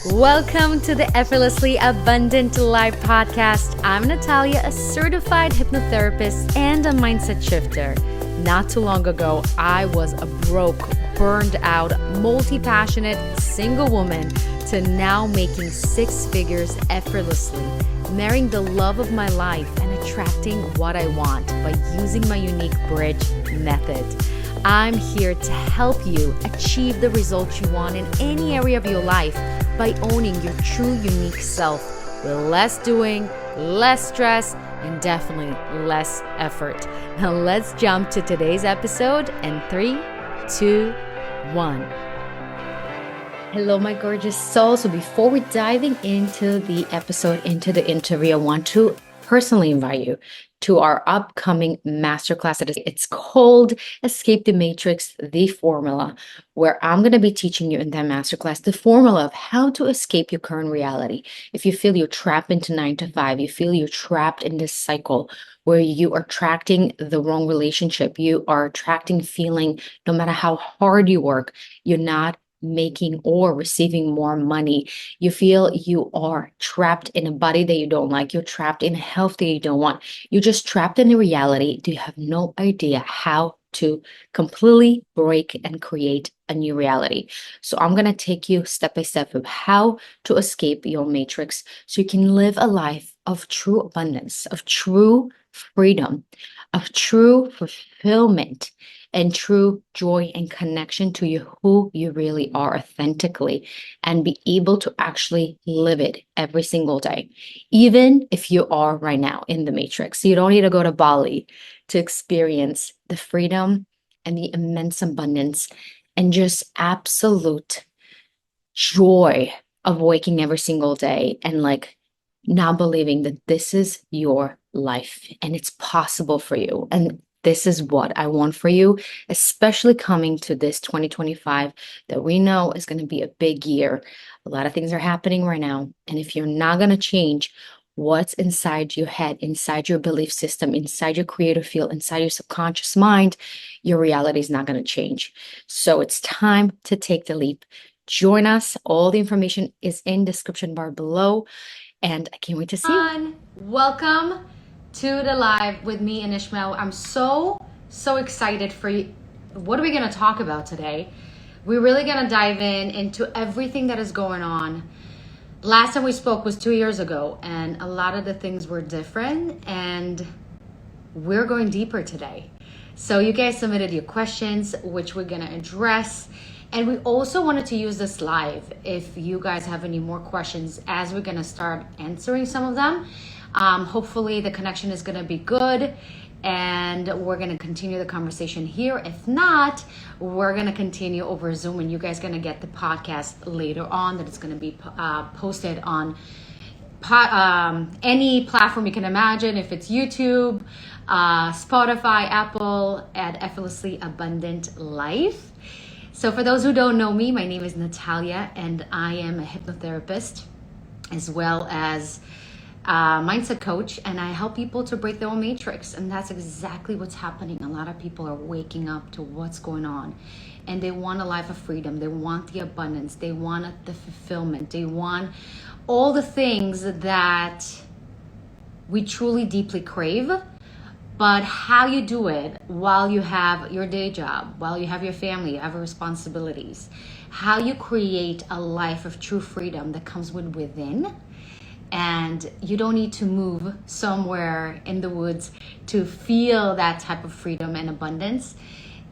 Welcome to the Effortlessly Abundant Life podcast. I'm Natalia, a certified hypnotherapist and a mindset shifter. Not too long ago, I was a broke, burned out, multi-passionate single woman to now making six figures effortlessly, marrying the love of my life and attracting what I want by using my unique bridge method. I'm here to help you achieve the results you want in any area of your life by owning your true unique self with less doing, less stress, and definitely less effort. Now let's jump to today's episode in 3, 2, 1. Hello, my gorgeous soul. So before we're diving into the episode, into the interview, I want to personally invite you to our upcoming masterclass. It's called Escape the Matrix, the formula, where I'm going to be teaching you in that masterclass the formula of how to escape your current reality. If you feel you're trapped into 9 to 5, you feel you're trapped in this cycle where you are attracting the wrong relationship, you are attracting feeling, no matter how hard you work, you're not making or receiving more money. You feel you are trapped in a body that you don't like. You're trapped in health that you don't want. You're just trapped in a reality. You have no idea how to completely break and create a new reality. So I'm going to take you step by step of how to escape your matrix so you can live a life of true abundance, of true freedom, of true fulfillment, and true joy and connection to you, who you really are authentically, and be able to actually live it every single day, even if you are right now in the matrix. You don't need to go to Bali to experience the freedom and the immense abundance and just absolute joy of waking every single day and not believing that this is your life and it's possible for you. And this is what I want for you, especially coming to this 2025 that we know is going to be a big year. A lot of things are happening right now. And if you're not going to change what's inside your head, inside your belief system, inside your creative field, inside your subconscious mind, your reality is not going to change. So it's time to take the leap. Join us. All the information is in the description bar below. And I can't wait to see you. Welcome to the live with me and Ishmael. I'm so excited for you. What are we going to talk about today? We're really going to dive into everything that is going on. Last time we spoke was 2 years ago, and a lot of the things were different, and we're going deeper today. So you guys submitted your questions, which we're going to address. And we also wanted to use this live if you guys have any more questions as we're going to start answering some of them. Hopefully the connection is going to be good and we're going to continue the conversation here. If not, we're going to continue over Zoom and you guys are going to get the podcast later on that it's going to be posted on any platform you can imagine. If it's YouTube, Spotify, Apple, at Effortlessly Abundant Life. So for those who don't know me, my name is Natalia and I am a hypnotherapist as well as a mindset coach, and I help people to break their own matrix. And that's exactly what's happening. A lot of people are waking up to what's going on and they want a life of freedom. They want the abundance. They want the fulfillment. They want all the things that we truly deeply crave. But how you do it while you have your day job, while you have your family, you have your responsibilities, how you create a life of true freedom that comes within, and you don't need to move somewhere in the woods to feel that type of freedom and abundance.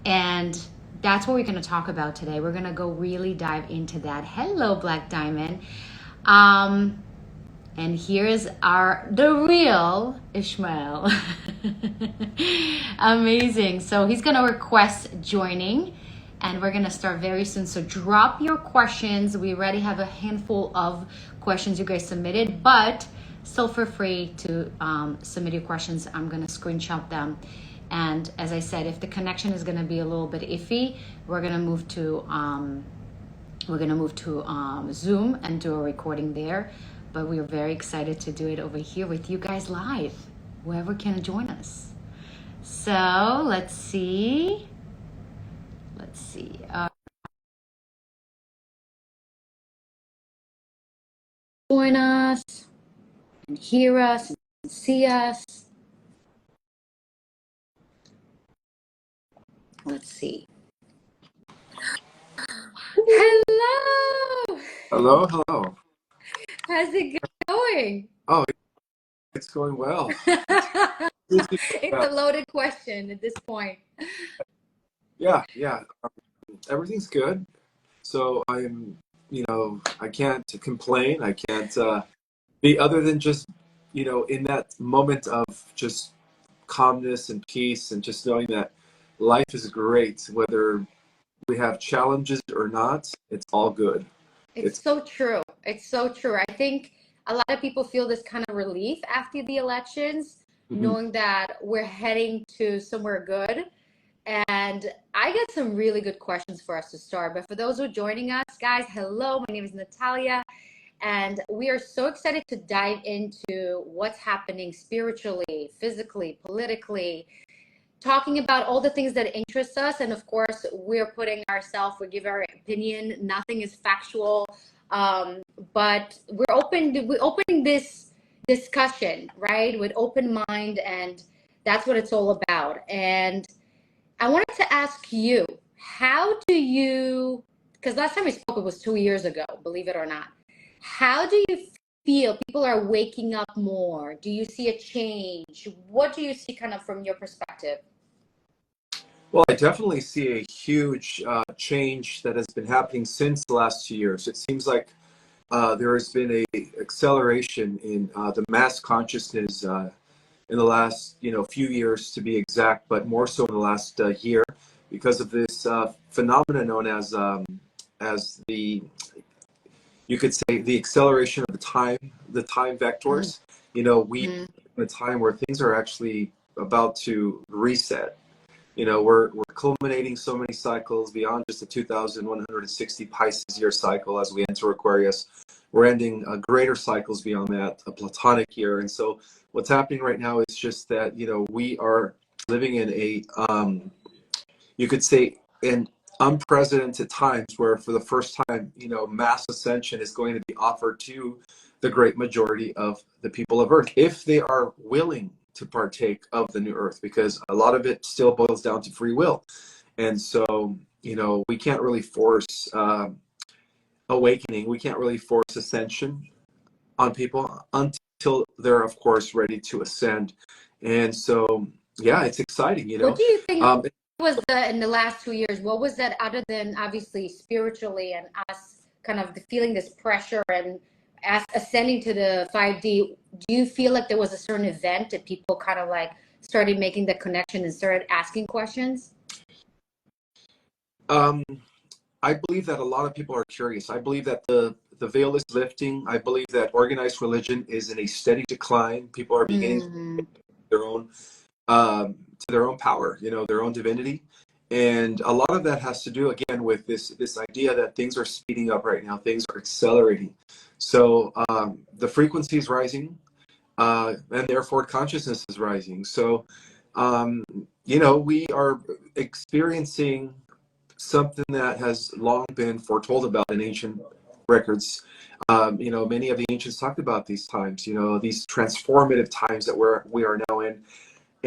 And that's what we're going to talk about today. We're going to go really dive into that. Hello, Black Diamond. And here's the real Ishmael. Amazing. So he's going to request joining and we're going to start very soon. So drop your questions. We already have a handful of questions you guys submitted, but still feel free to submit your questions. I'm going to screenshot them. And as I said, if the connection is going to be a little bit iffy, we're going to move to Zoom and do a recording there. But we are very excited to do it over here with you guys live, whoever can join us. So let's see. join us and hear us and see us. Let's see. Hello! Hello, hello. How's it going? Oh, it's going well. It's a loaded question at this point. Yeah. Everything's good. So I can't complain. I can't be other than just, in that moment of just calmness and peace and just knowing that life is great, whether we have challenges or not, it's all good. It's so true. It's so true. I think a lot of people feel this kind of relief after the elections, knowing that we're heading to somewhere good. And I got some really good questions for us to start. But for those who are joining us, guys, hello. My name is Natalia. And we are so excited to dive into what's happening spiritually, physically, politically, talking about all the things that interest us. And of course, we're putting ourselves, we give our opinion. Nothing is factual. But we're opening this discussion, right? With open mind. And that's what it's all about. And I wanted to ask you, how do you, because last time we spoke, it was 2 years ago, believe it or not. How do you feel people are waking up more? Do you see a change? What do you see kind of from your perspective? Well, I definitely see a huge change that has been happening since the last 2 years. It seems like there has been a acceleration in the mass consciousness in the last few years, to be exact, but more so in the last year, because of this phenomenon known as the, you could say, the acceleration of the time vectors. We in a time where things are actually about to reset. We're culminating so many cycles beyond just the 2,160 Pisces year cycle as we enter Aquarius. We're ending greater cycles beyond that, a Platonic year. And so what's happening right now is just that, we are living in a, you could say, in unprecedented times where for the first time, mass ascension is going to be offered to the great majority of the people of Earth, if they are willing to partake of the new Earth, because a lot of it still boils down to free will. And so, we can't really force awakening. We can't really force ascension on people until they're, of course, ready to ascend. And so, yeah, it's exciting, What do you think was in the last 2 years? What was that, other than obviously spiritually and us kind of feeling this pressure and ascending to the 5D? Do you feel like there was a certain event that people kind of like started making the connection and started asking questions? I believe that a lot of people are curious. I believe that the veil is lifting. I believe that organized religion is in a steady decline. People are beginning to their own to their own power, their own divinity. And a lot of that has to do, again, with this idea that things are speeding up right now. Things are accelerating. So the frequency is rising, and therefore consciousness is rising. So, we are experiencing something that has long been foretold about in ancient records. Many of the ancients talked about these times, these transformative times that we are now in.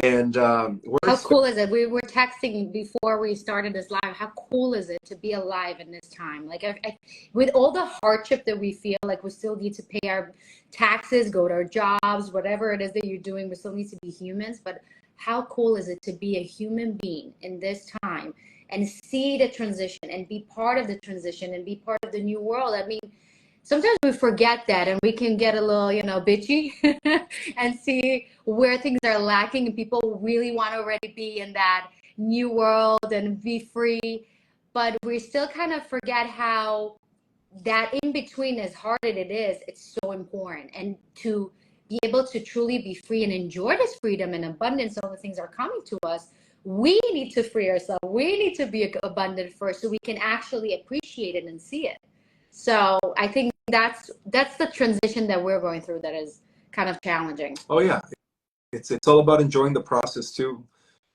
And how cool is it? We were texting before we started this live. How cool is it to be alive in this time? Like, with all the hardship that we feel, like we still need to pay our taxes, go to our jobs, whatever it is that you're doing, we still need to be humans. But how cool is it to be a human being in this time and see the transition and be part of the transition and be part of the new world? I mean, sometimes we forget that, and we can get a little, bitchy and see where things are lacking, and people really want to already be in that new world and be free. But we still kind of forget how that in between, as hard as it is, it's so important. And to be able to truly be free and enjoy this freedom and abundance, all the things are coming to us, we need to free ourselves. We need to be abundant first so we can actually appreciate it and see it. So I think that's the transition that we're going through that is kind of challenging. Oh yeah, it's all about enjoying the process too,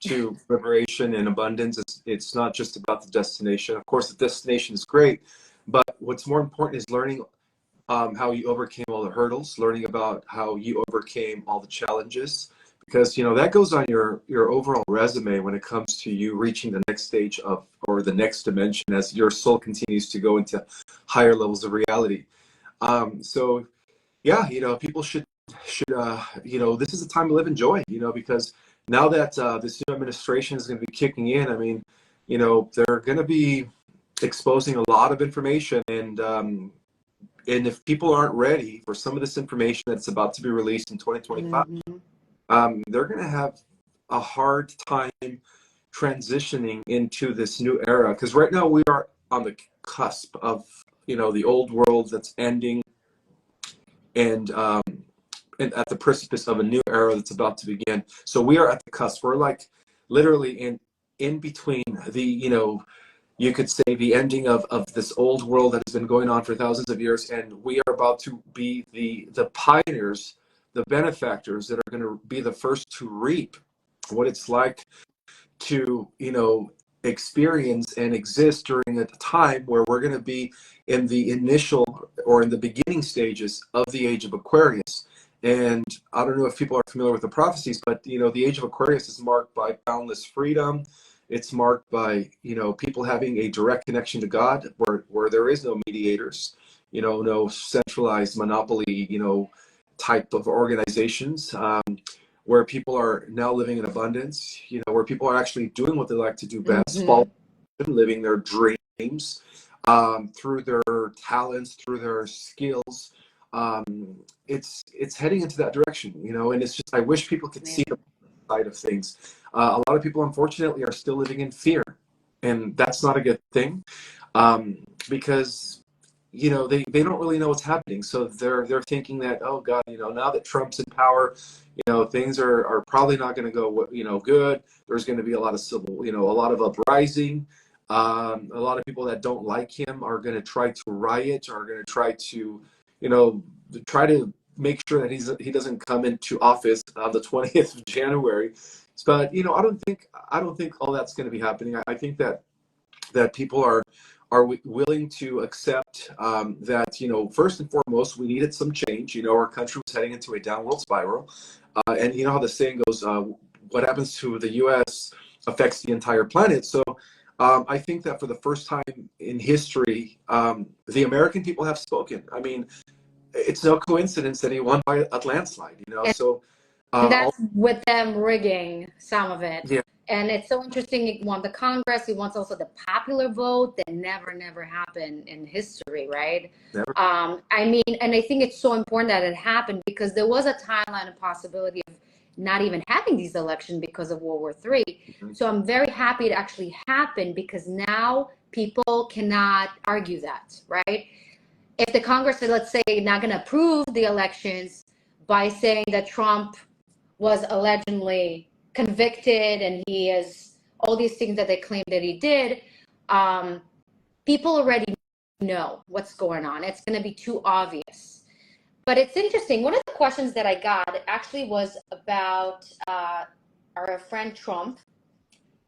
to liberation and abundance. It's not just about the destination. Of course, the destination is great, but what's more important is learning how you overcame all the hurdles, learning about how you overcame all the challenges, because that goes on your overall resume when it comes to you reaching the next stage of, or the next dimension, as your soul continues to go into higher levels of reality. So yeah, people should this is a time to live in joy, because now that this new administration is going to be kicking in, I mean, they're going to be exposing a lot of information, and if people aren't ready for some of this information that's about to be released in 2025, they're going to have a hard time transitioning into this new era. Because right now we are on the cusp of, the old world that's ending, and at the precipice of a new era that's about to begin. So we are at the cusp. We're like literally in between the, you could say, the ending of this old world that has been going on for thousands of years, and we are about to be the pioneers, the benefactors that are going to be the first to reap what it's like to, experience and exist during a time where we're going to be in the initial, or in the beginning stages of the age of Aquarius. And I don't know if people are familiar with the prophecies, but the age of Aquarius is marked by boundless freedom. It's marked by people having a direct connection to God, where there is no mediators, no centralized monopoly, type of organizations, where people are now living in abundance, where people are actually doing what they like to do best, living their dreams, through their talents, through their skills. It's heading into that direction, and it's just, I wish people could see the side of things. A lot of people, unfortunately, are still living in fear, and that's not a good thing, because they don't really know what's happening. So they're thinking that, oh God, now that Trump's in power, things are probably not going to go good. There's going to be a lot of a lot of uprising. A lot of people that don't like him are going to try to riot, are going to try to try to make sure that he doesn't come into office on the 20th of January. But I don't think all that's going to be happening. I think that people are willing to accept that first and foremost, we needed some change. Our country was heading into a downward spiral, and you know how the saying goes, what happens to the U.S. affects the entire planet. So I think that for the first time in history, the American people have spoken. I mean, it's no coincidence that he won by a landslide, so and that's with them rigging some of it. Yeah. And it's so interesting. He won the Congress. He wants also the popular vote that never happened in history, right? Never. I mean, and I think it's so important that it happened, because there was a timeline and possibility of not even having these elections because of World War III. So I'm very happy it actually happened, because now people cannot argue that, right? If the Congress, let's say, not going to approve the elections by saying that Trump was allegedly convicted and he has all these things that they claim that he did, people already know what's going on. It's going to be too obvious. But it's interesting. One of the questions that I got actually was about our friend Trump.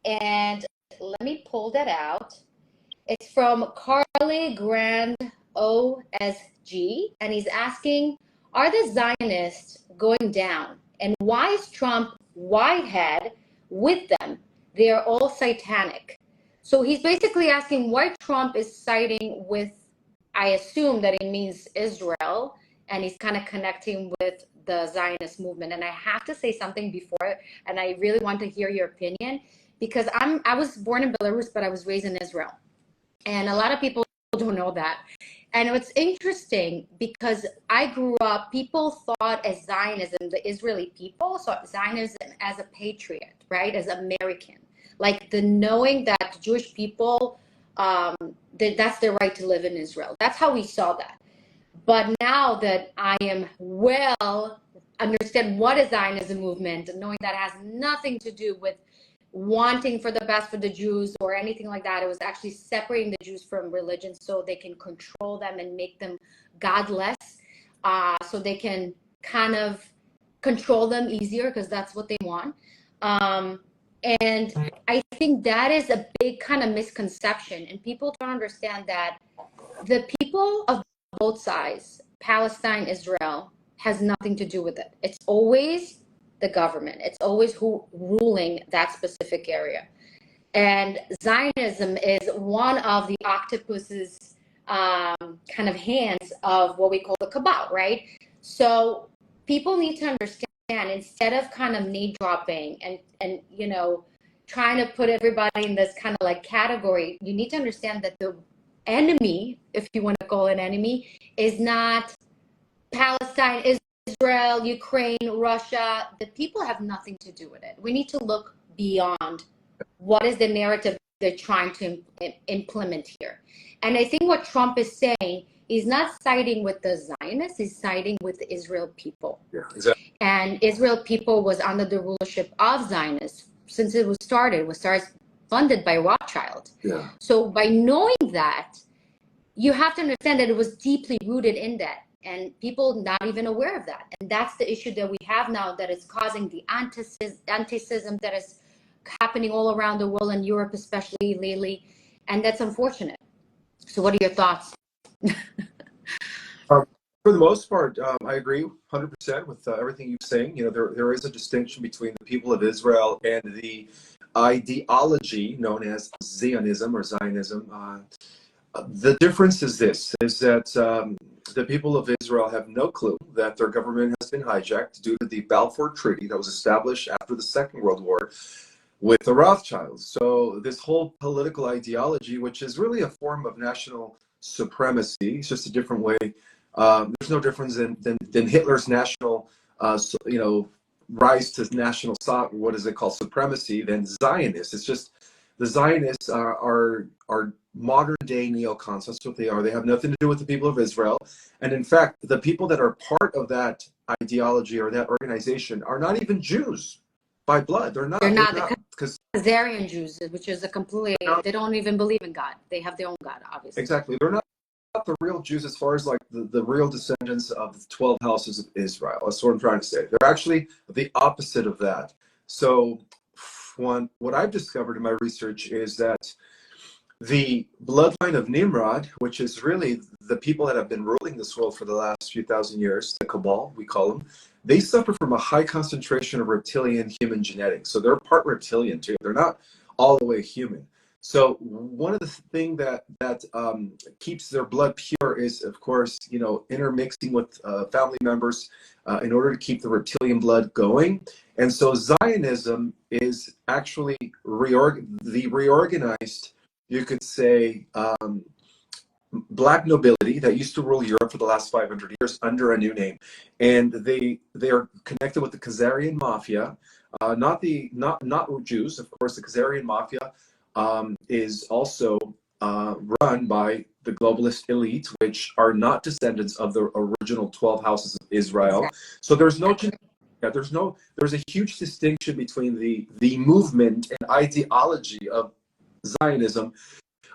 And let me pull that out. It's from Carly Grand OSG, and he's asking, are the Zionists going down? And why is Trump Whitehead with them? They are all satanic. So he's basically asking why Trump is siding with, I assume that it means Israel, and he's kind of connecting with the Zionist movement. And I have to say something before, and I really want to hear your opinion, because I was born in Belarus, but I was raised in Israel. And a lot of people don't know that. And it's interesting because I grew up, people thought as Zionism, the Israeli people, so Zionism as a patriot, right? As American, like the knowing that Jewish people, that's their right to live in Israel. That's how we saw that. But now that I am understand what is Zionism movement, and knowing that has nothing to do with wanting for the best for the Jews or anything like that. It was actually separating the Jews from religion so they can control them and make them godless, so they can kind of control them easier, because that's what they want. And I think that is a big kind of misconception, and people don't understand that the people of both sides Palestine, Israel has nothing to do with it. It's always the government. It's always who ruling that specific area. And Zionism is one of the octopus's kind of hands of what we call the cabal, right? So people need to understand, instead of kind of name dropping and you know, trying to put everybody in this kind of like category, you need to understand that the enemy, if you want to call it enemy, is not Palestine, Israel, Ukraine, Russia. The people have nothing to do with it. We need to look beyond what is the narrative they're trying to implement here. And I think what Trump is saying, he's not siding with the Zionists, he's siding with the Israel people. Yeah, exactly. And Israel people was under the rulership of Zionists since it was started funded by Rothschild. Yeah. So by knowing that, you have to understand that it was deeply rooted in that, and people not even aware of that. And that's the issue that we have now, that is causing the anti-Semitism that is happening all around the world, and Europe especially lately, and that's unfortunate. So what are your thoughts? For the most part, I agree 100% with everything you're saying. You know, there is a distinction between the people of Israel and the ideology known as Zionism or Zionism. The difference is this, is that the people of Israel have no clue that their government has been hijacked due to the Balfour Treaty that was established after the Second World War with the Rothschilds. So this whole political ideology, which is really a form of national supremacy, it's just a different way. There's no difference than Hitler's national, you know, rise to national, what is it called, supremacy, than Zionists. It's just the Zionists are modern day neocons. That's what they are. They have nothing to do with the people of Israel. And in fact, the people that are part of that ideology or that organization are not even Jews by blood. They're not because Khazarian Jews, which is a completely, they don't even believe in God. They have their own God, obviously. Exactly. They're not the real Jews as far as like the real descendants of the 12 houses of Israel. That's what I'm trying to say. They're actually the opposite of that. So what I've discovered in my research is that the bloodline of Nimrod, which is really the people that have been ruling this world for the last few thousand years, the cabal, we call them, they suffer from a high concentration of reptilian human genetics. So they're part reptilian too. They're not all the way human. So one of the things that keeps their blood pure is, of course, you know, intermixing with family members in order to keep the reptilian blood going. And so Zionism is actually the reorganized, you could say, black nobility that used to rule Europe for the last 500 years under a new name. And they are connected with the Khazarian mafia, not Jews, of course. The Khazarian mafia is also run by the globalist elite, which are not descendants of the original 12 houses of Israel. So there's a huge distinction between the movement and ideology of Zionism,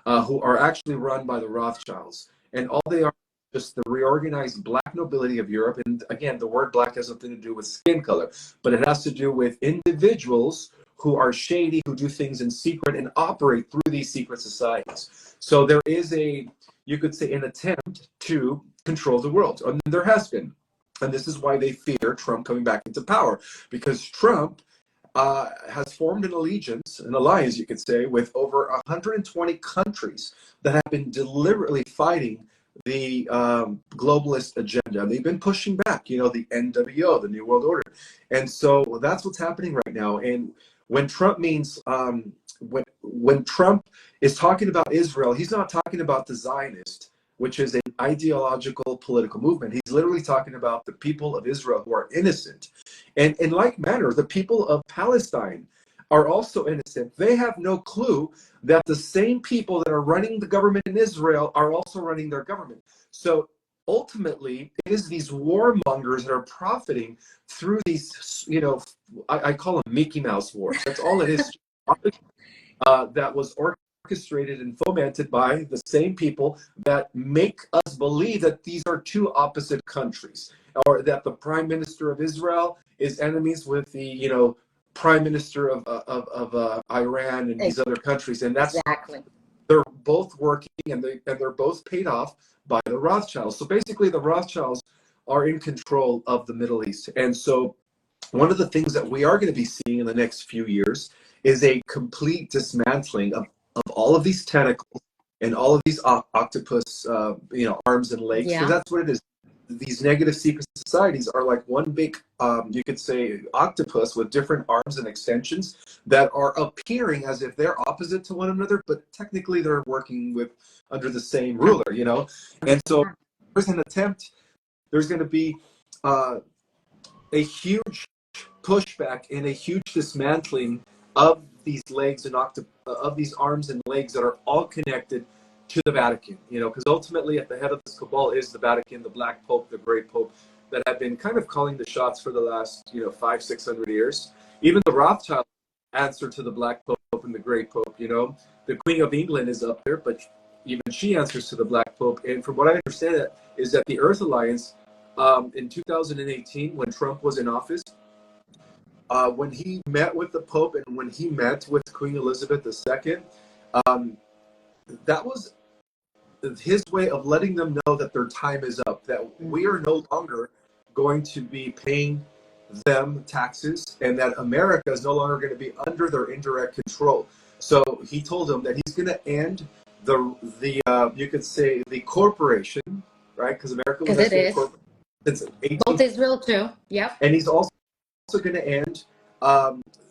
who are actually run by the Rothschilds, and all they are just the reorganized black nobility of Europe. And again, the word black has nothing to do with skin color, but it has to do with individuals who are shady, who do things in secret and operate through these secret societies. So there is you could say, an attempt to control the world. And there has been. And this is why they fear Trump coming back into power, because Trump has formed an alliance, you could say, with over 120 countries that have been deliberately fighting the globalist agenda. They've been pushing back, you know, the NWO, the New World Order. And so that's what's happening right now. And when Trump means, when Trump is talking about Israel, he's not talking about the Zionist, which is an ideological political movement. He's literally talking about the people of Israel who are innocent. And in like manner, the people of Palestine are also innocent. They have no clue that the same people that are running the government in Israel are also running their government. So ultimately, it is these warmongers that are profiting through these, you know, I call them Mickey Mouse wars. That's all it is. That was orchestrated and fomented by the same people that make us believe that these are two opposite countries, or that the prime minister of Israel is enemies with the, you know, prime minister of Iran and these other countries. And that's exactly. they're both working, and they're both paid off by the Rothschilds. So basically, the Rothschilds are in control of the Middle East. And so one of the things that we are going to be seeing in the next few years is a complete dismantling of all of these tentacles and all of these octopus, arms and legs, because that's what it is. These negative secret societies are like one big, you could say, octopus with different arms and extensions that are appearing as if they're opposite to one another, but technically they're working with under the same ruler, And so there's going to be a huge pushback and a huge dismantling of these legs and of these arms and legs that are all connected to the Vatican, because ultimately at the head of this cabal is the Vatican, the Black Pope, the Gray Pope, that have been kind of calling the shots for the last, 500-600 years. Even the Rothschilds answer to the Black Pope and the Gray Pope, The Queen of England is up there, but even she answers to the Black Pope. And from what I understand is that the Earth Alliance, in 2018, when Trump was in office, when he met with the Pope and when he met with Queen Elizabeth II, that was his way of letting them know that their time is up, that we are no longer going to be paying them taxes, and that America is no longer going to be under their indirect control. So he told them that he's going to end the you could say the corporation, right? Because America was actually a corporation since 18. Both Israel too. Yep. And he's also going to end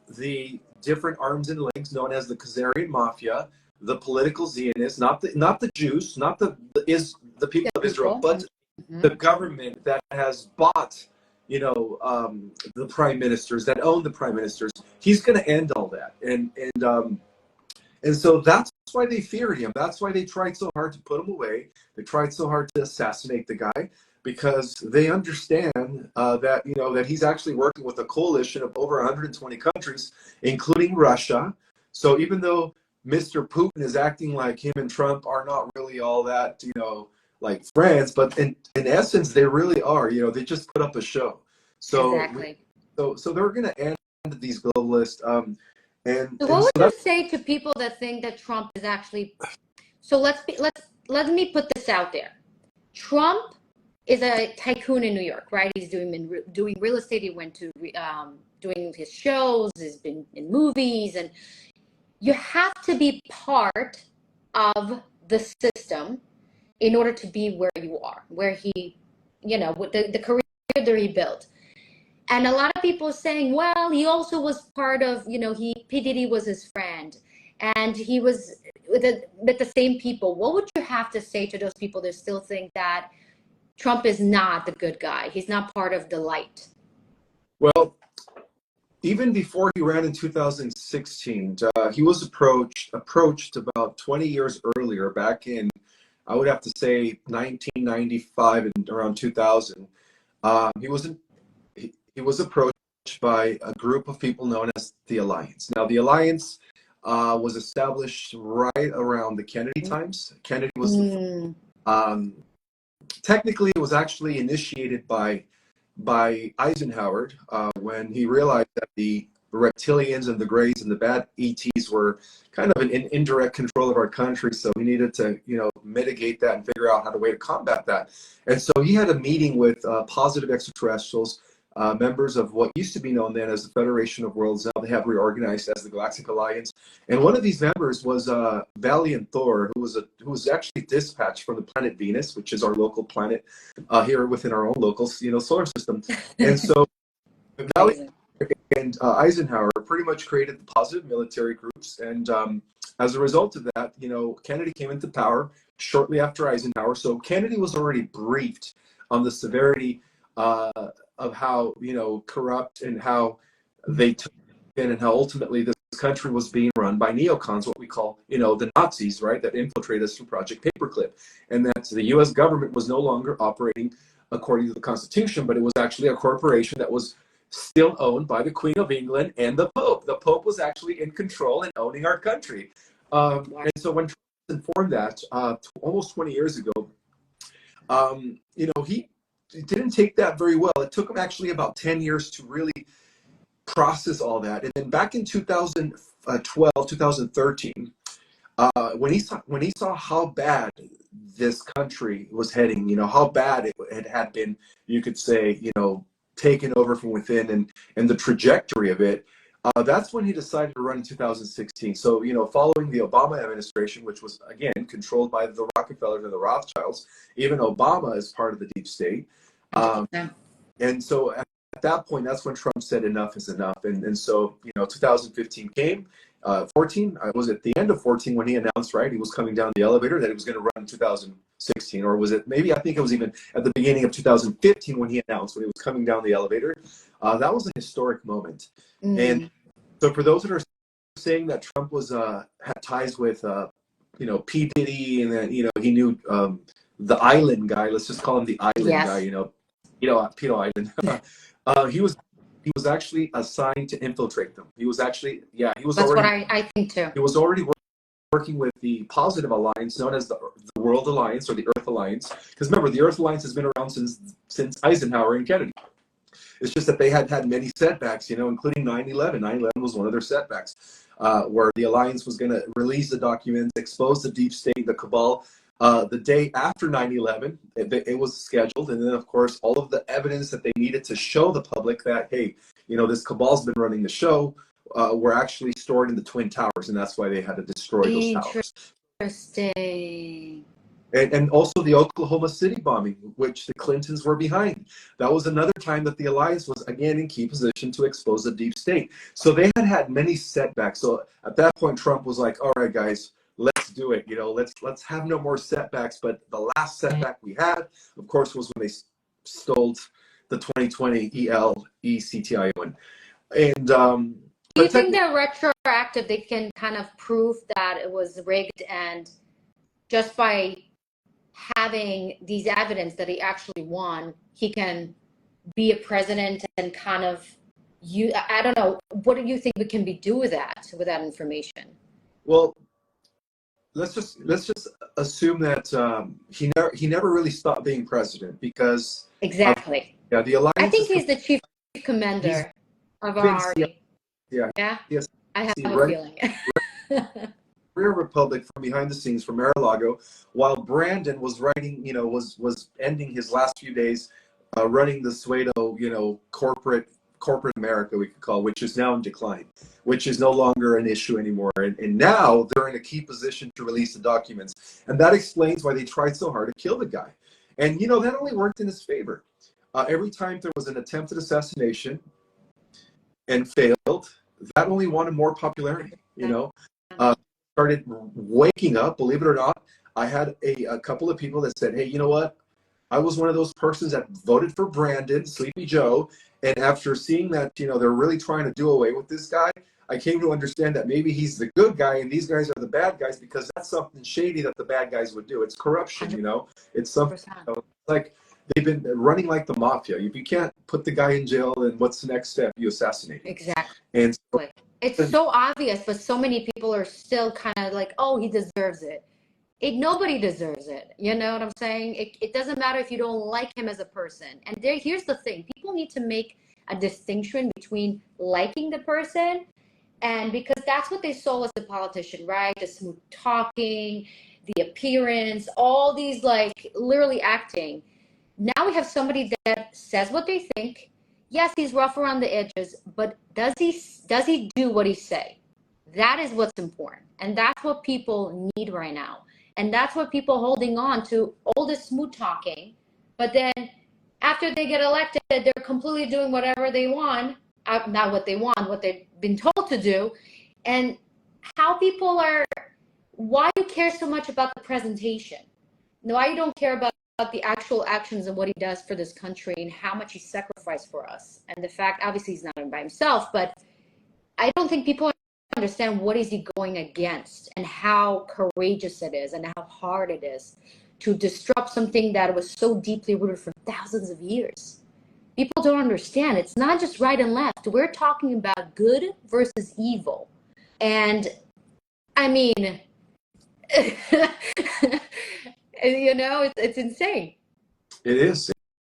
the different arms and legs known as the Khazarian Mafia, the political Zionists, not the Jews, not the people of Israel, but the government that has bought, the prime ministers, that own the prime ministers. He's going to end all that, and so that's why they feared him. That's why they tried so hard to put him away. They tried so hard to assassinate the guy, because they understand that he's actually working with a coalition of over 120 countries, including Russia. So even though Mr. Putin is acting like him and Trump are not really all that, like friends, but in essence, they really are. They just put up a show. So exactly. So they're going to end these globalists. So what would you say to people that think that Trump is actually? So let me put this out there. Trump is a tycoon in New York, right? He's doing real estate. He went to doing his shows. He's been in movies, and you have to be part of the system in order to be where you are, where he, with the career that he built. And a lot of people are saying, well, he also was part of, P. Diddy was his friend, and he was with the same people. What would you have to say to those people that still think that Trump is not the good guy? He's not part of the light. Well, even before he ran in 2016, he was approached about 20 years earlier, back in, I would have to say, 1995 and around 2000. He was approached by a group of people known as the Alliance. Now, the Alliance was established right around the Kennedy times. Kennedy was technically, it was actually initiated by Eisenhower when he realized that the reptilians and the Greys and the bad ETs were kind of an indirect control of our country. So he needed to, mitigate that and figure out how to combat that. And so he had a meeting with positive extraterrestrials, members of what used to be known then as the Federation of Worlds. Now they have reorganized as the Galactic Alliance. And one of these members was Valiant Thor, who was actually dispatched from the planet Venus, which is our local planet here within our own local, solar system. And so Valiant and Eisenhower pretty much created the positive military groups. And as a result of that, Kennedy came into power shortly after Eisenhower. So Kennedy was already briefed on the severity of how, corrupt and how they took in, and how ultimately this country was being run by neocons, what we call, the Nazis, right, that infiltrated us through Project Paperclip. And that the U.S. government was no longer operating according to the Constitution, but it was actually a corporation that was still owned by the Queen of England and the Pope. The Pope was actually in control and owning our country. And so when Trump was informed that almost 20 years ago, he didn't take that very well. It took him actually about 10 years to really process all that. And then back in 2012, 2013, When he saw how bad this country was heading, how bad it had been, you could say, taken over from within, and the trajectory of it, that's when he decided to run in 2016. So, following the Obama administration, which was, again, controlled by the Rockefellers and the Rothschilds, even Obama is part of the deep state. And so at that point, that's when Trump said enough is enough. And so, 2015 came. 14, was it the end of 14 when he announced, right, he was coming down the elevator, that he was going to run in 2016, or was it maybe, I think it was even at the beginning of 2015 when he announced when he was coming down the elevator. That was a historic moment. And so for those that are saying that Trump was had ties with P. Diddy, and that he knew the island guy, let's just call him the island guy, Peter Island. He was actually assigned to infiltrate them. He was actually, That's what I think too. He was already working with the positive alliance known as the World Alliance or the Earth Alliance. Because remember, the Earth Alliance has been around since Eisenhower and Kennedy. It's just that they had many setbacks, including 9/11. 9/11 was one of their setbacks, where the alliance was going to release the documents, expose the deep state, the cabal. The day after 9/11, it was scheduled, and then of course all of the evidence that they needed to show the public that, hey, this cabal's been running the show, were actually stored in the Twin Towers, and that's why they had to destroy those towers. Interesting. And also the Oklahoma City bombing, which the Clintons were behind. That was another time that the alliance was again in key position to expose the deep state. So they had many setbacks. So at that point, Trump was like, all right, guys, let's do it. Let's have no more setbacks. But the last setback we had, of course, was when they stole the 2020 ELECTION. And do you think they're retroactive? They can kind of prove that it was rigged, and just by having these evidence that he actually won, he can be a president and kind of I don't know. What do you think we can do with that information? Well, let's just assume that he never really stopped being president, because exactly. The alliance. I think he's the chief commander of our army. Yeah. Yes. I have a feeling. Rear Republic from behind the scenes from Mar-a-Lago, while Brandon was writing, was ending his last few days running the Suedo, corporate America, we could call, which is now in decline, which is no longer an issue anymore. And now they're in a key position to release the documents. And that explains why they tried so hard to kill the guy. And, that only worked in his favor. Every time there was an attempted assassination and failed, that only wanted more popularity, started waking up, believe it or not. I had a couple of people that said, hey, you know what? I was one of those persons that voted for Brandon, Sleepy Joe, and after seeing that, they're really trying to do away with this guy, I came to understand that maybe he's the good guy and these guys are the bad guys, because that's something shady that the bad guys would do. It's corruption, It's something like they've been running like the mafia. If you can't put the guy in jail, then what's the next step? You assassinate him. Exactly. And so, it's so obvious, but so many people are still kind of like, oh, he deserves it. Nobody deserves it. You know what I'm saying? It doesn't matter if you don't like him as a person. And here's the thing. People need to make a distinction between liking the person, and because that's what they saw as a politician, right? The smooth talking, the appearance, all these literally acting. Now we have somebody that says what they think. Yes, he's rough around the edges, but does he do what he say? That is what's important. And that's what people need right now. And that's what people holding on to, all this smooth talking. But then after they get elected, they're completely doing whatever they want. Not what they want, what they've been told to do. And how people why you care so much about the presentation? Why you don't care about the actual actions and what he does for this country and how much he sacrificed for us. And the fact, obviously he's not by himself, but I don't think people understand what is he going against and how courageous it is and how hard it is to disrupt something that was so deeply rooted for thousands of years. People don't understand. It's not just right and left. We're talking about good versus evil. And I mean, it's insane. It is.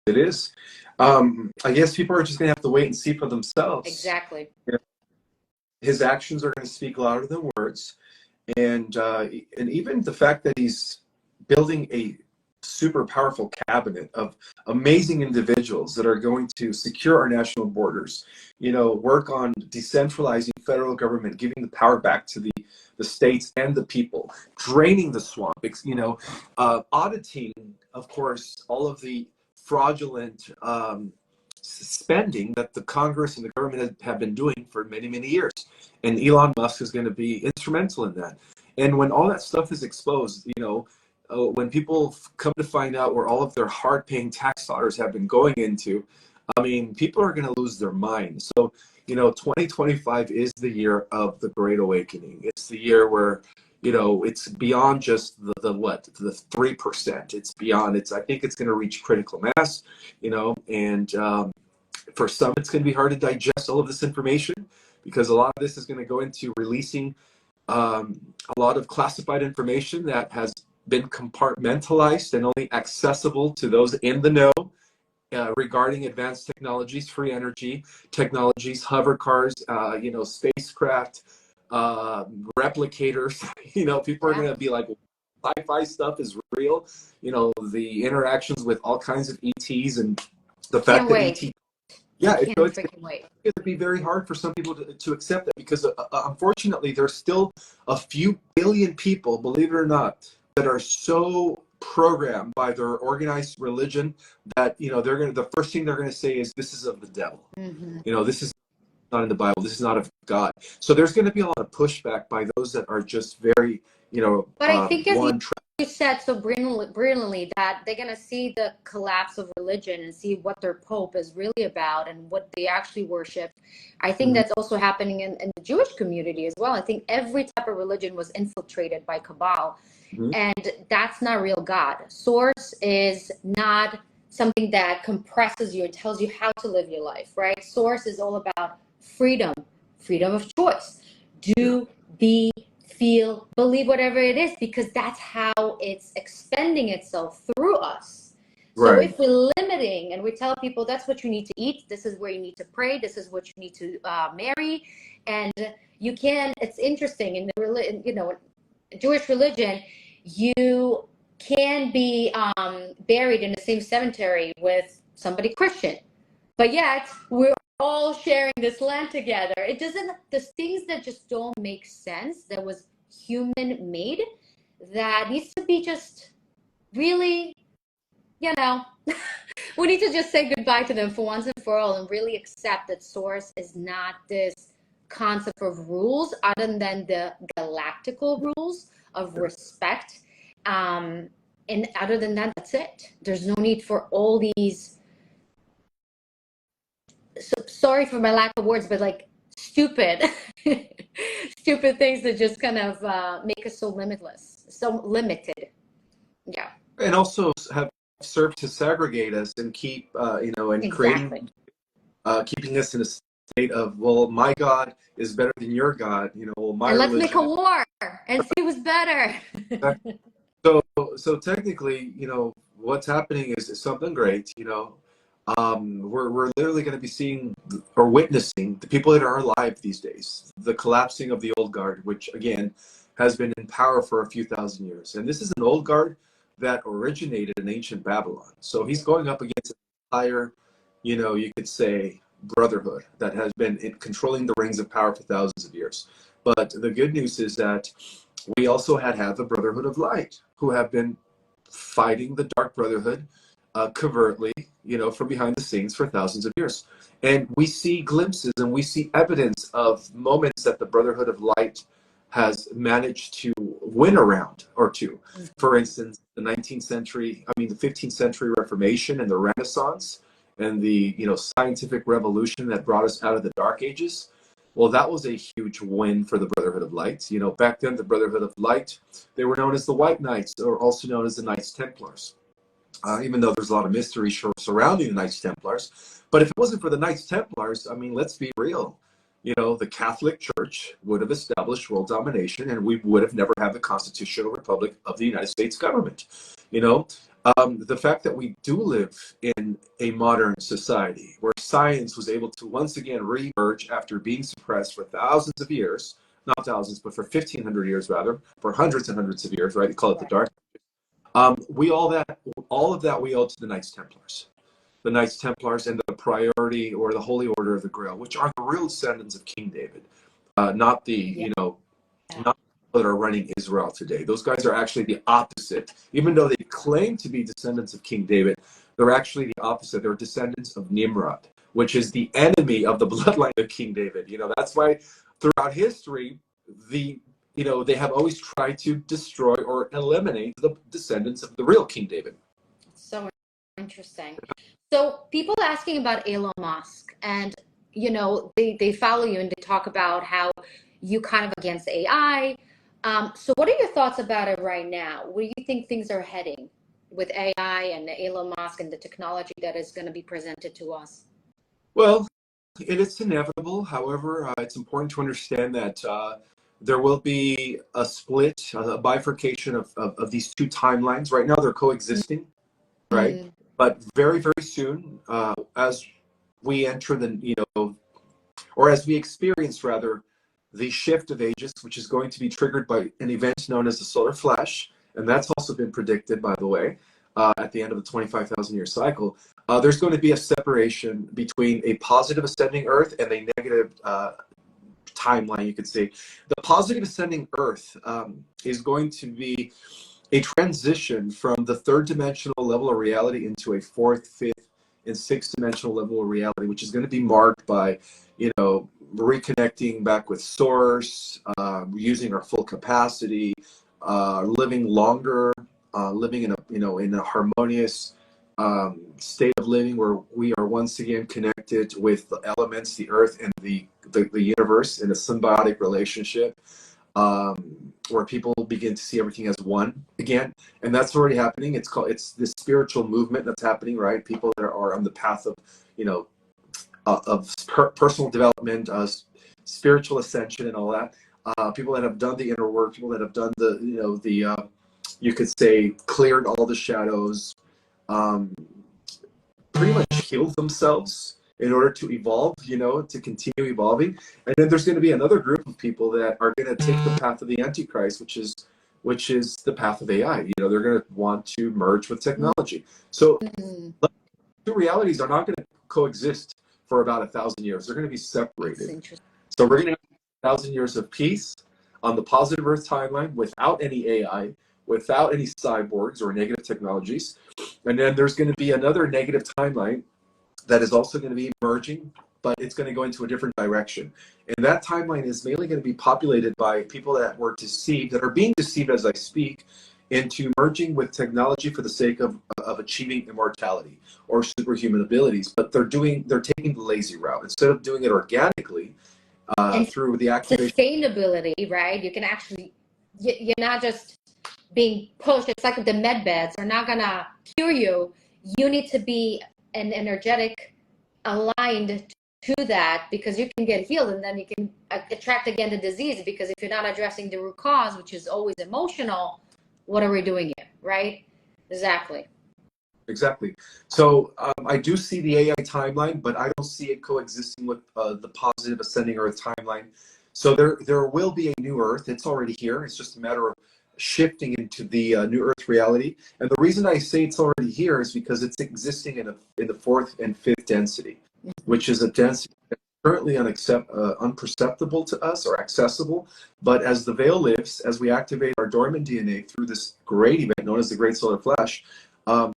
It is. I guess people are just going to have to wait and see for themselves. Exactly. His actions are going to speak louder than words. And even the fact that he's building a super powerful cabinet of amazing individuals that are going to secure our national borders, work on decentralizing federal government, giving the power back to the states and the people, draining the swamp, auditing, of course, all of the fraudulent spending that the Congress and the government have been doing for many, many years. And Elon Musk is going to be instrumental in that. And when all that stuff is exposed, when people come to find out where all of their hard-paying tax dollars have been going into, I mean, people are going to lose their minds. So, 2025 is the year of the Great Awakening. It's the year where, it's beyond just the 3%. It's beyond. I think it's going to reach critical mass, and for some, it's going to be hard to digest all of this information, because a lot of this is going to go into releasing a lot of classified information that has been compartmentalized and only accessible to those in the know regarding advanced technologies, free energy technologies, hover cars, spacecraft, replicators. People are going to be like, sci-fi stuff is real. The interactions with all kinds of ETs, and the fact that ET. Yeah, it's going to be very hard for some people to accept that, because unfortunately there's still a few billion people, believe it or not, that are so programmed by their organized religion that the first thing they're gonna say is, this is of the devil. This is not in the Bible. This is not of God. So there's going to be a lot of pushback by those that are just very But I think, as you said so brilliantly, that they're going to see the collapse of religion and see what their Pope is really about and what they actually worship. I think that's also happening in the Jewish community as well. I think every type of religion was infiltrated by cabal. And that's not real God. Source is not something that compresses you and tells you how to live your life, right? Source is all about freedom of choice. Do, be, feel, believe, whatever it is, because that's how it's expending itself through us. So if we're limiting and we tell people that's what you need to eat, this is where you need to pray, this is what you need to marry, and you can, it's interesting, in the Jewish religion, you can be buried in the same cemetery with somebody Christian, but yet we're all sharing this land together. It doesn't, there's things that just don't make sense, that was human made, that needs to be just really, we need to just say goodbye to them for once and for all, and really accept that Source is not this concept of rules other than the galactical rules of respect. And other than that, that's it. There's no need for all these, sorry for my lack of words, but like stupid things that just kind of make us so limitless, so limited. Yeah. And also have served to segregate us and keep, creating, keeping us in a state of, well, my God is better than your God, my and let's religion. make a war and see who's better. So technically, what's happening is something great. We're literally going to be seeing or witnessing the people that are alive these days, the collapsing of the old guard, which again has been in power for a few thousand years. And this is an old guard that originated in ancient Babylon. So he's going up against an entire, you could say, brotherhood that has been controlling the rings of power for thousands of years. But the good news is that we also had the Brotherhood of Light, who have been fighting the Dark Brotherhood covertly, from behind the scenes for thousands of years. And we see glimpses and we see evidence of moments that the Brotherhood of Light has managed to win around or two. For instance, the 15th century Reformation and the Renaissance and the, scientific revolution that brought us out of the Dark Ages. Well, that was a huge win for the Brotherhood of Light. Back then, the Brotherhood of Light, they were known as the White Knights, or also known as the Knights Templars. Even though there's a lot of mystery surrounding the Knights Templars. But if it wasn't for the Knights Templars, let's be real. The Catholic Church would have established world domination, and we would have never had the Constitutional Republic of the United States government. The fact that we do live in a modern society where science was able to once again re-emerge after being suppressed for thousands of years, not thousands, but for 1,500 years rather, for hundreds and hundreds of years, right? They call it the Dark. All of that we owe to the Knights Templars. The Knights Templars and the priority or the Holy Order of the Grail, which are the real descendants of King David, not the, not that are running Israel today. Those guys are actually the opposite. Even though they claim to be descendants of King David, they're actually the opposite. They're descendants of Nimrod, which is the enemy of the bloodline of King David. That's why throughout history, they have always tried to destroy or eliminate the descendants of the real King David. So interesting. So people asking about Elon Musk, and they follow you and they talk about how you kind of against AI. So what are your thoughts about it right now? Where do you think things are heading with AI and Elon Musk and the technology that is going to be presented to us? Well, it is inevitable. However, it's important to understand that there will be a split, a bifurcation of these two timelines. Right now, they're coexisting, right? Mm-hmm. But very, very soon, as we enter or as we experience rather, the shift of ages, which is going to be triggered by an event known as the solar flash, and that's also been predicted, by the way, at the end of the 25,000-year cycle. There's going to be a separation between a positive ascending Earth and a negative timeline, you could say. The positive ascending Earth is going to be a transition from the third dimensional level of reality into a fourth, fifth, and sixth dimensional level of reality, which is going to be marked by, reconnecting back with source, using our full capacity, living longer, living in a harmonious state of living where we are once again connected with the elements, the earth, and the universe in a symbiotic relationship, where people begin to see everything as one again. And that's already happening. It's this spiritual movement that's happening, right? People that are on the path of personal development, spiritual ascension, and all that. People that have done the inner work, people that have done you could say, cleared all the shadows, pretty much healed themselves in order to evolve, to continue evolving. And then there's going to be another group of people that are going to take the path of the Antichrist, which is the path of AI. They're going to want to merge with technology. So two realities are not going to coexist for about 1,000 years. They're going to be separated. So we're going to have 1,000 years of peace on the positive Earth timeline without any AI, without any cyborgs or negative technologies. And then there's going to be another negative timeline that is also going to be emerging, but it's going to go into a different direction. And that timeline is mainly going to be populated by people that were deceived, that are being deceived as I speak, into merging with technology for the sake of achieving immortality or superhuman abilities. But they're taking the lazy route. Instead of doing it organically, through the activation. Sustainability, right? You can actually, you're not just being pushed. It's like the med beds are not going to cure you. You need to be an energetic aligned to that, because you can get healed and then you can attract again the disease, because if you're not addressing the root cause, which is always emotional, what are we doing here, right? Exactly. So I do see the AI timeline, but I don't see it coexisting with the positive ascending Earth timeline. So there will be a new Earth. It's already here. It's just a matter of shifting into the new Earth reality. And the reason I say it's already here is because it's existing in the fourth and fifth density, which is a density that's currently unperceptible to us or accessible. But as the veil lifts, as we activate our dormant DNA through this great event known as the Great Solar Flash,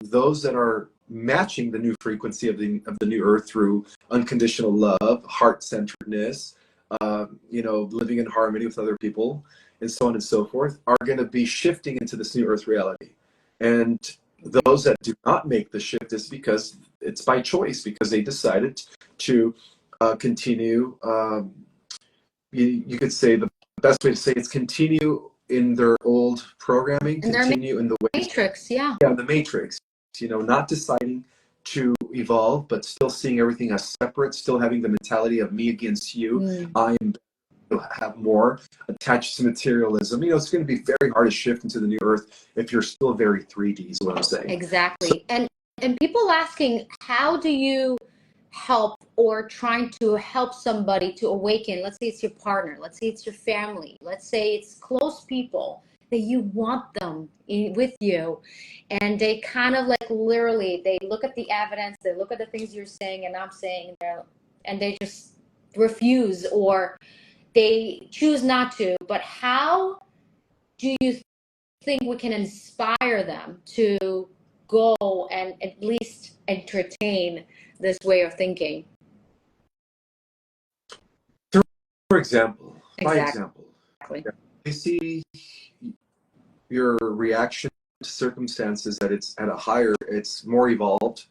those that are matching the new frequency of the new Earth through unconditional love, heart-centeredness, living in harmony with other people, and so on and so forth, are going to be shifting into this new Earth reality. And those that do not make the shift is because it's by choice, because they decided to continue. You could say the best way to say it's continue in their old programming, continue in the matrix, yeah, the matrix. Not deciding to evolve, but still seeing everything as separate, still having the mentality of me against you. I am have more attached to materialism. It's going to be very hard to shift into the new Earth if you're still very 3D is what I'm saying. Exactly. So, and people asking, how do you help or trying to help somebody to awaken, let's say it's your partner, let's say it's your family, let's say it's close people that you want them with you, and they kind of like literally they look at the evidence, they look at the things you're saying and I'm saying, and they just refuse or they choose not to. But how do you think we can inspire them to go and at least entertain this way of thinking? For example, by Exactly. example, they see your reaction to circumstances that it's at a higher, it's more evolved.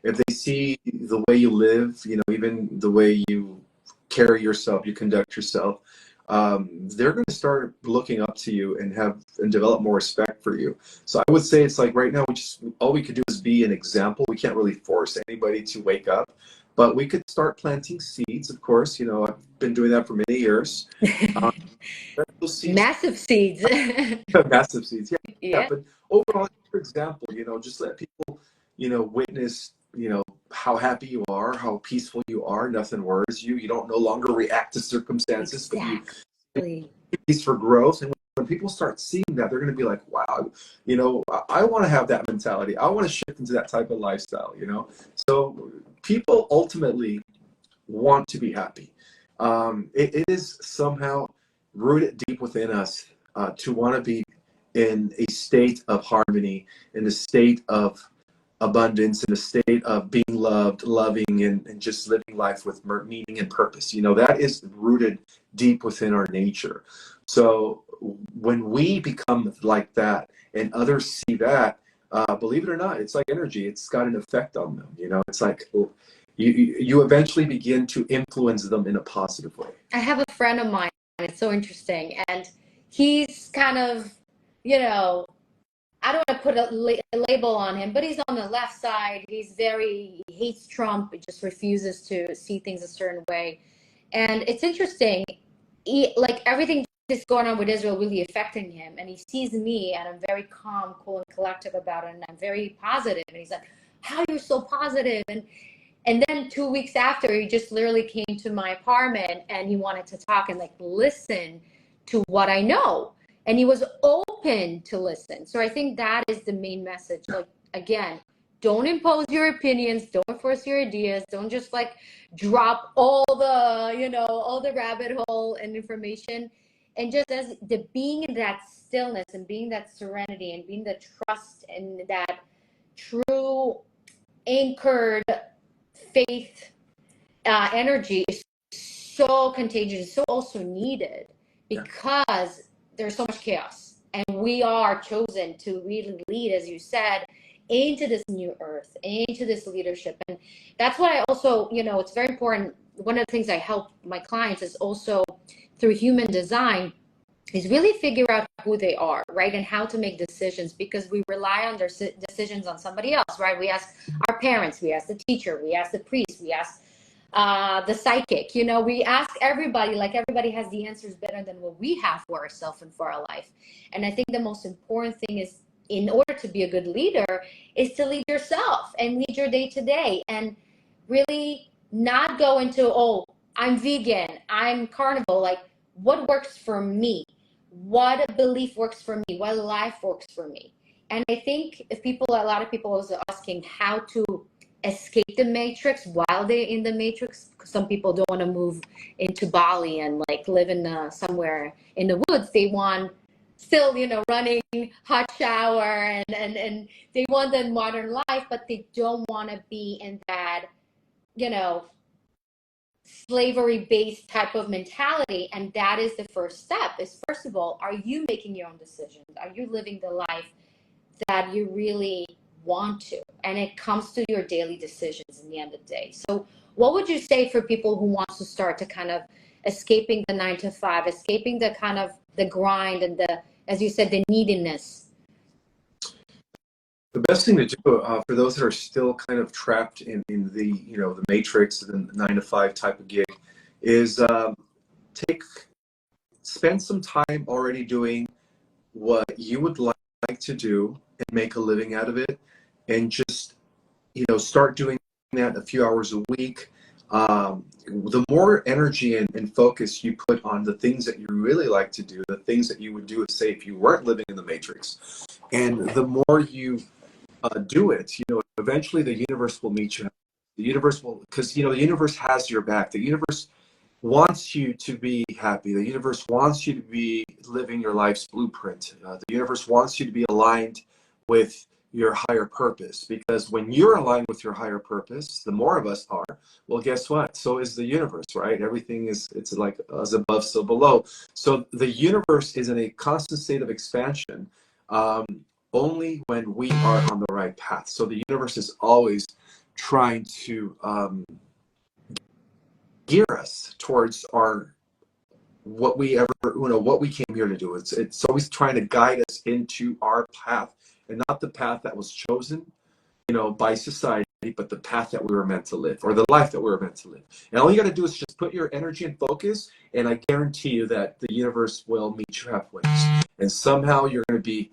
If they see the way you live, you know, even the way you carry yourself, you conduct yourself, they're going to start looking up to you and develop more respect for you. So I would say it's like right now, all we could do is be an example. We can't really force anybody to wake up, but we could start planting seeds. Of course, you know, I've been doing that for many years. Those seeds, Massive seeds. massive seeds, yeah. Yeah. But overall, for example, you know, just let people, you know, witness, you know, how happy you are, how peaceful you are. Nothing worries you. You don't no longer react to circumstances, Exactly. but you peace for growth. And when people start seeing that, they're going to be like, wow, you know, I want to have that mentality. I want to shift into that type of lifestyle, you know. So people ultimately want to be happy. It is somehow rooted deep within us to want to be in a state of harmony, in a state of abundance, in a state of being loved, loving, and just living life with meaning and purpose. You know, that is rooted deep within our nature. So when we become like that and others see that, believe it or not, it's like energy. It's got an effect on them. You know, it's like you eventually begin to influence them in a positive way. I have a friend of mine, and it's so interesting, and he's kind of, you know, I don't want to put a label on him, but he's on the left side. He hates Trump. He just refuses to see things a certain way. And it's interesting, like everything that's going on with Israel really affecting him. And he sees me, and I'm very calm, cool, and collective about it. And I'm very positive. And he's like, how you're so positive? And then 2 weeks after, he just literally came to my apartment and he wanted to talk and like listen to what I know. And he was open to listen. So I think that is the main message. Like, again, don't impose your opinions. Don't force your ideas. Don't just like drop all the, you know, all the rabbit hole and information. And just as the being in that stillness and being that serenity and being the trust and that true anchored faith energy is so contagious, so also needed because there's so much chaos, and we are chosen to really lead, as you said, into this new earth, into this leadership. And that's what I also, you know, it's very important. One of the things I help my clients is also through human design is really figure out who they are, right? And how to make decisions, because we rely on their decisions on somebody else, right? We ask our parents, we ask the teacher, we ask the priest, we ask the psychic, you know, we ask everybody, like everybody has the answers better than what we have for ourselves and for our life. And I think the most important thing is, in order to be a good leader, is to lead yourself and lead your day to day, and really not go into, oh, I'm vegan, I'm carnivore, like what works for me? What belief works for me? What life works for me? And I think if a lot of people are asking how to escape the matrix while they're in the matrix. Some people don't want to move into Bali and like live in somewhere in the woods. They want still, you know, running, hot shower, and they want the modern life, but they don't want to be in that, you know, slavery-based type of mentality. And that is the first step, is first of all, are you making your own decisions? Are you living the life that you really want to? And it comes to your daily decisions in the end of the day. So what would you say for people who want to start to kind of escaping the 9 to 5, escaping the kind of the grind and the, as you said, the neediness? The best thing to do for those that are still kind of trapped in the, you know, the matrix, the 9 to 5 type of gig, is spend some time already doing what you would like to do and make a living out of it, and just, you know, start doing that a few hours a week. the more energy and focus you put on the things that you really like to do, the things that you would do, say, if you weren't living in the matrix, and the more you do it, eventually the universe will meet you. The universe will, because the universe has your back. The universe wants you to be happy. The universe wants you to be living your life's blueprint. The universe wants you to be aligned with your higher purpose, because when you're aligned with your higher purpose, the more of us are, well, guess what? So is the universe, right? Everything it's like as above, so below. So the universe is in a constant state of expansion, only when we are on the right path. So the universe is always trying to gear us towards what we came here to do. It's always trying to guide us into our path, and not the path that was chosen, by society, but the path that we were meant to live, or the life that we were meant to live. And all you got to do is just put your energy and focus, and I guarantee you that the universe will meet you halfway. And somehow you're going to be,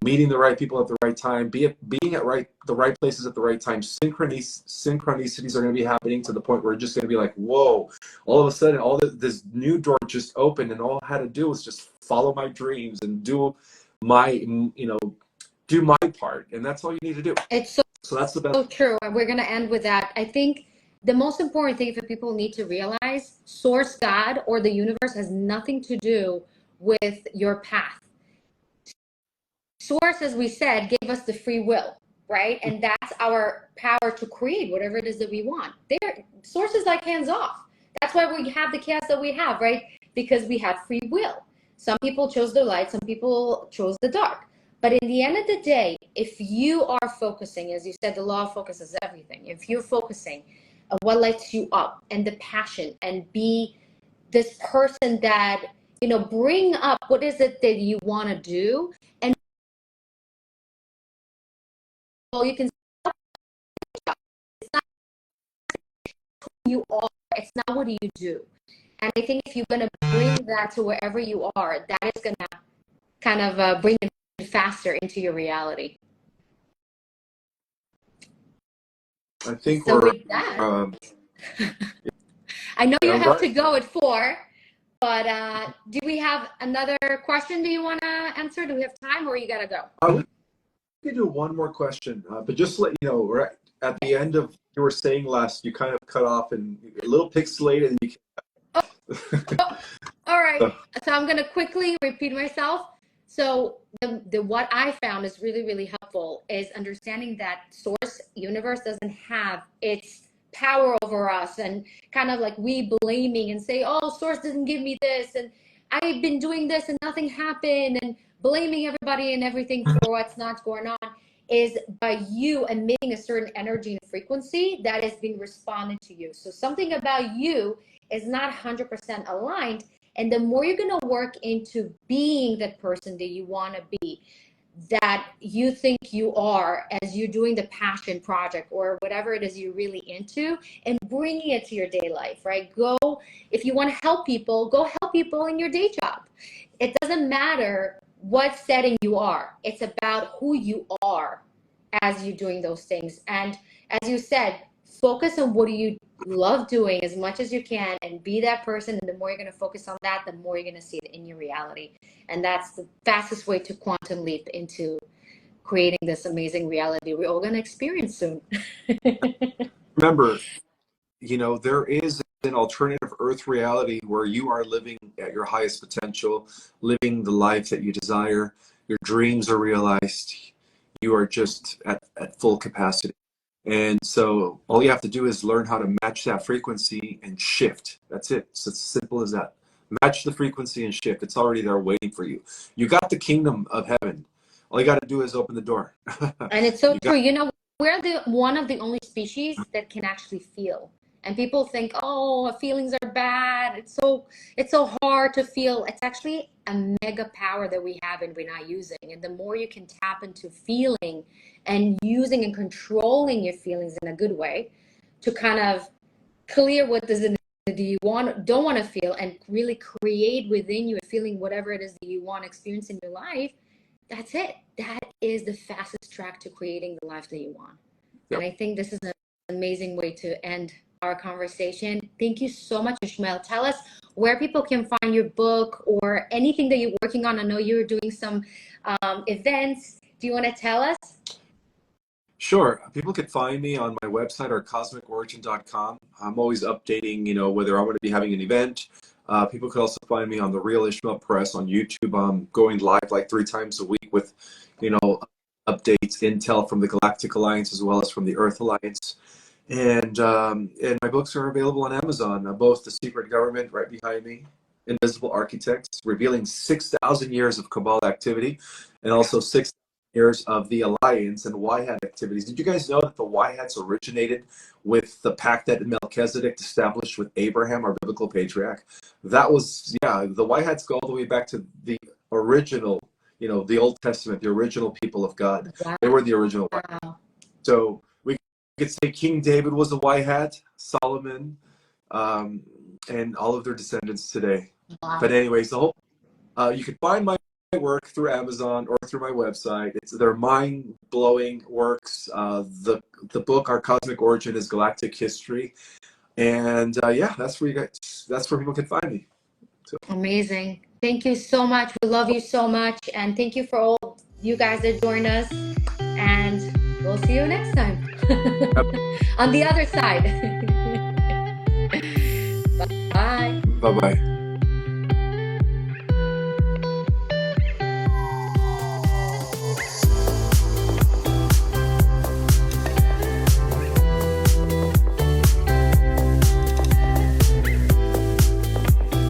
meeting the right people at the right time, being at the right places at the right time. Synchronicities are going to be happening to the point where it's just going to be like, whoa, all of a sudden, this new door just opened, and all I had to do was just follow my dreams and do my part. And that's all you need to do. It's So that's the best. so true. And we're going to end with that. I think the most important thing for people need to realize, source, God, or the universe has nothing to do with your path. Source, as we said, gave us the free will, right? And that's our power to create whatever it is that we want. Source is like hands off. That's why we have the chaos that we have, right? Because we have free will. Some people chose the light, some people chose the dark. But in the end of the day, if you are focusing, as you said, the law of focus is everything. If you're focusing on what lights you up and the passion, and be this person that, bring up what is it that you want to do, and you can, it's not who you are, it's not what you do. And I think if you're going to bring that to wherever you are, that is going to kind of bring it faster into your reality. I think so with that, I know you have to go at 4, but do we have another question do you want to answer? Do we have time, or you got to go? We can do one more question, but just to let you know, right at the end of you were saying last, you kind of cut off and a little pixelated, and you all right. So I'm going to quickly repeat myself. So what I found is really, really helpful is understanding that source, universe, doesn't have its power over us, and kind of like we blaming and say, oh, source didn't give me this, and I've been doing this and nothing happened, and blaming everybody and everything for what's not going on, is by you emitting a certain energy and frequency that is being responded to you. So something about you is not 100% aligned. And the more you're going to work into being that person that you want to be, that you think you are, as you're doing the passion project or whatever it is you're really into, and bringing it to your day life, right? If you want to help people, go help people in your day job. It doesn't matter what setting you are. It's about who you are as you're doing those things. And as you said, focus on what do you love doing as much as you can, and be that person. And the more you're going to focus on that, the more you're going to see it in your reality. And that's the fastest way to quantum leap into creating this amazing reality we're all going to experience soon. remember, there is an alternative earth reality where you are living at your highest potential, living the life that you desire. Your dreams are realized. You are just at full capacity. And so all you have to do is learn how to match that frequency and shift. That's it. It's as simple as that. Match the frequency and shift. It's already there waiting for you. You got the kingdom of heaven. All you got to do is open the door. And it's so true. We're one of the only species that can actually feel. And people think, oh, feelings are bad. It's so hard to feel. It's actually a mega power that we have and we're not using. And the more you can tap into feeling and using and controlling your feelings in a good way to kind of clear what do you don't want to feel, and really create within you a feeling, whatever it is that you want to experience in your life, that's it. That is the fastest track to creating the life that you want. Yep. And I think this is an amazing way to end our conversation. Thank you so much, Ishmael. Tell us where people can find your book or anything that you're working on. I know you're doing some events. Do you want to tell us? Sure. People can find me on my website or cosmicorigin.com. I'm always updating, whether I'm going to be having an event. People can also find me on The Real Ismael Perez on YouTube. I'm going live like 3 times a week with, updates, intel from the Galactic Alliance as well as from the Earth Alliance. And my books are available on Amazon, both The Secret Government right behind me, Invisible Architects, revealing 6,000 years of cabal activity, and also 6 years of the Alliance and White-Hat activities. Did you guys know that the White-Hats originated with the pact that Melchizedek established with Abraham, our biblical patriarch? That was, the White-Hats go all the way back to the original, the Old Testament, the original people of God. Wow. They were the original White-Hats. So we could say King David was a White-Hat, Solomon, and all of their descendants today. Wow. But anyways, you can find my work through Amazon or through my website. They're mind-blowing works. The book, Our Cosmic Origin, is Galactic History, and that's where people can find me. So. Amazing. Thank you so much. We love you so much, and thank you for all you guys that joined us. And we'll see you next time on the other side. Bye. Bye-bye.